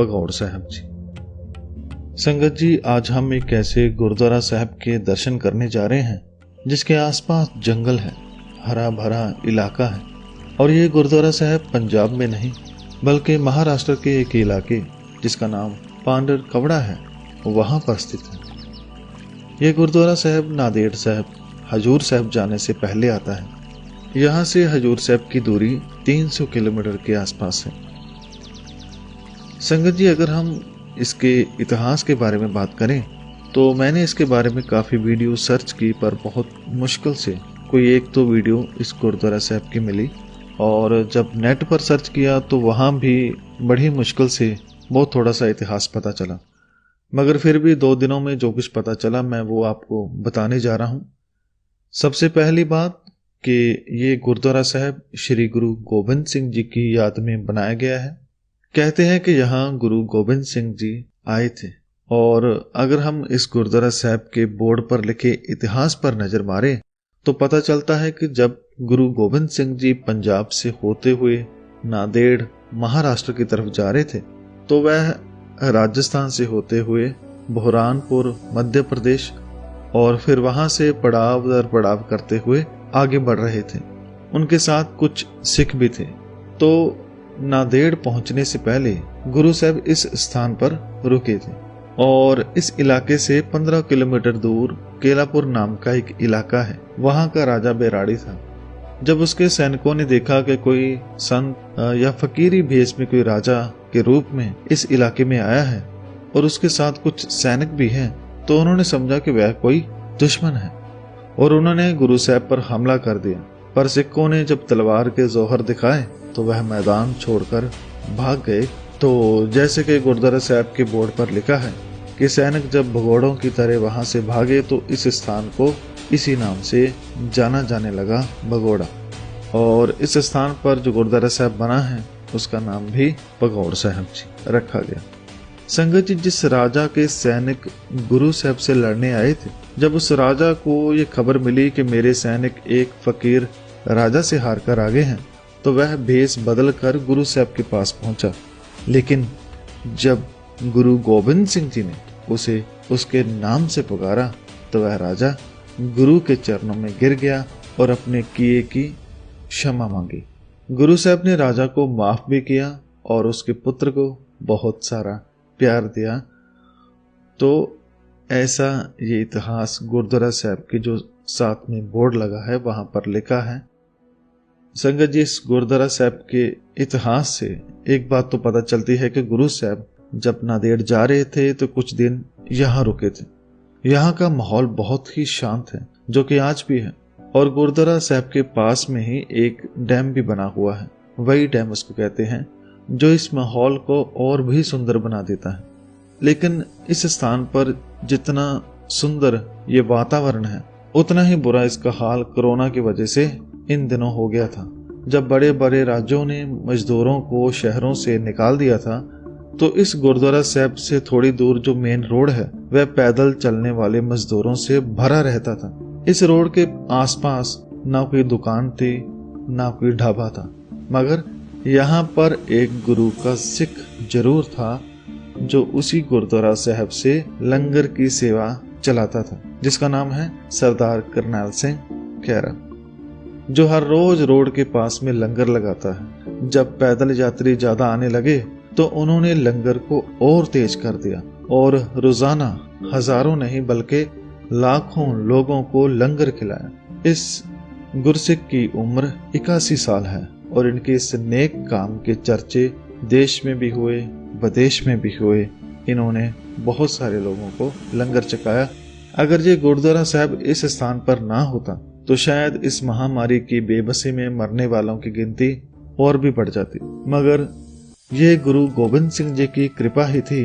भगौड़ साहब जी। संगत जी, आज हम एक ऐसे गुरुद्वारा साहब के दर्शन करने जा रहे हैं जिसके आसपास जंगल है, हरा भरा इलाका है। और ये गुरुद्वारा साहब पंजाब में नहीं बल्कि महाराष्ट्र के एक इलाके जिसका नाम पांडर कवड़ा है, वहां पर स्थित है। ये गुरुद्वारा साहब नांदेड़ साहब हजूर साहब जाने से पहले आता है। यहाँ से हजूर साहब की दूरी 300 किलोमीटर के आसपास है। संगत जी, अगर हम इसके इतिहास के बारे में बात करें तो मैंने इसके बारे में काफ़ी वीडियो सर्च की, पर बहुत मुश्किल से कोई एक तो वीडियो इस गुरुद्वारा साहब की मिली। और जब नेट पर सर्च किया तो वहाँ भी बड़ी मुश्किल से बहुत थोड़ा सा इतिहास पता चला। मगर फिर भी 2 दिनों में जो कुछ पता चला मैं वो आपको बताने जा रहा हूँ। सबसे पहली बात कि ये गुरुद्वारा साहब श्री गुरु गोबिंद सिंह जी की याद में बनाया गया है। कहते हैं कि यहाँ गुरु गोबिंद सिंह जी आए थे। और अगर हम इस गुरुद्वारा साहब के बोर्ड पर लिखे इतिहास पर नजर मारें तो पता चलता है कि जब गुरु गोबिंद सिंह जी पंजाब से होते हुए नांदेड़ महाराष्ट्र की तरफ जा रहे थे तो वह राजस्थान से होते हुए बुरहानपुर मध्य प्रदेश और फिर वहां से पड़ाव दर पड़ाव करते हुए आगे बढ़ रहे थे। उनके साथ कुछ सिख भी थे। तो नांदेड़ पहुंचने से पहले गुरु साहब इस स्थान पर रुके थे और इस इलाके से 15 किलोमीटर दूर केलापुर नाम का एक इलाका है, वहां का राजा बैराड़ी था। जब उसके सैनिकों ने देखा कि कोई संत या फकीरी भेष में कोई राजा के रूप में इस इलाके में आया है और उसके साथ कुछ सैनिक भी हैं, तो उन्होंने समझा कि वह कोई दुश्मन है और उन्होंने गुरु साहब पर हमला कर दिया। पर सिखों ने जब तलवार के जोहर दिखाए तो वह मैदान छोड़कर भाग गए। तो जैसे कि गुरुद्वारा साहब के बोर्ड पर लिखा है कि सैनिक जब भगौड़ों की तरह वहां से भागे तो इस स्थान को इसी नाम से जाना जाने लगा, भगौड़ा। और इस स्थान पर जो गुरुद्वारा साहब बना है उसका नाम भी भगौड़ साहब जी रखा गया। संगत जी, जिस राजा के सैनिक गुरु साहब से लड़ने आए थे, जब उस राजा को ये खबर मिली कि मेरे सैनिक एक फकीर राजा से हार कर आगे हैं, तो वह भेष बदल कर गुरु साहब के पास पहुंचा। लेकिन जब गुरु गोबिंद सिंह जी ने उसे उसके नाम से पुकारा तो वह राजा गुरु के चरणों में गिर गया और अपने किए की क्षमा मांगी। गुरु साहब ने राजा को माफ भी किया और उसके पुत्र को बहुत सारा प्यार दिया। तो ऐसा ये इतिहास गुरुद्वारा साहब के जो साथ में बोर्ड लगा है वहां पर लिखा है। संगत जी, इस गुरुद्वारा साहब के इतिहास से एक बात तो पता चलती है कि गुरु साहब जब नांदेड़ जा रहे थे तो कुछ दिन यहाँ रुके थे। यहाँ का माहौल बहुत ही शांत है, जो कि आज भी है। और गुरुद्वारा साहब के पास में ही एक डैम भी बना हुआ है, वही डैम उसको कहते हैं, जो इस माहौल को और भी सुंदर बना देता है। लेकिन इस स्थान पर जितना सुंदर ये वातावरण है उतना ही बुरा इसका हाल कोरोना की वजह से इन दिनों हो गया था। जब बड़े बड़े राज्यों ने मजदूरों को शहरों से निकाल दिया था तो इस गुरुद्वारा साहब से थोड़ी दूर जो मेन रोड है वह पैदल चलने वाले मजदूरों से भरा रहता था। इस रोड के आसपास ना कोई दुकान थी ना कोई ढाबा था, मगर यहाँ पर एक गुरु का सिख जरूर था जो उसी गुरुद्वारा साहब से लंगर की सेवा चलाता था, जिसका नाम है सरदार करनैल सिंह खैरा, जो हर रोज रोड के पास में लंगर लगाता है। जब पैदल यात्री ज्यादा आने लगे तो उन्होंने लंगर को और तेज कर दिया और रोजाना हजारों नहीं बल्कि लाखों लोगों को लंगर खिलाया। इस गुरसिख की उम्र 81 साल है और इनके इस नेक काम के चर्चे देश में भी हुए, विदेश में भी हुए। इन्होंने बहुत सारे लोगों को लंगर चखाया। अगर ये गुरुद्वारा साहब इस स्थान पर ना होता तो शायद इस महामारी की बेबसी में मरने वालों की गिनती और भी बढ़ जाती। मगर ये गुरु गोबिंद सिंह जी की कृपा ही थी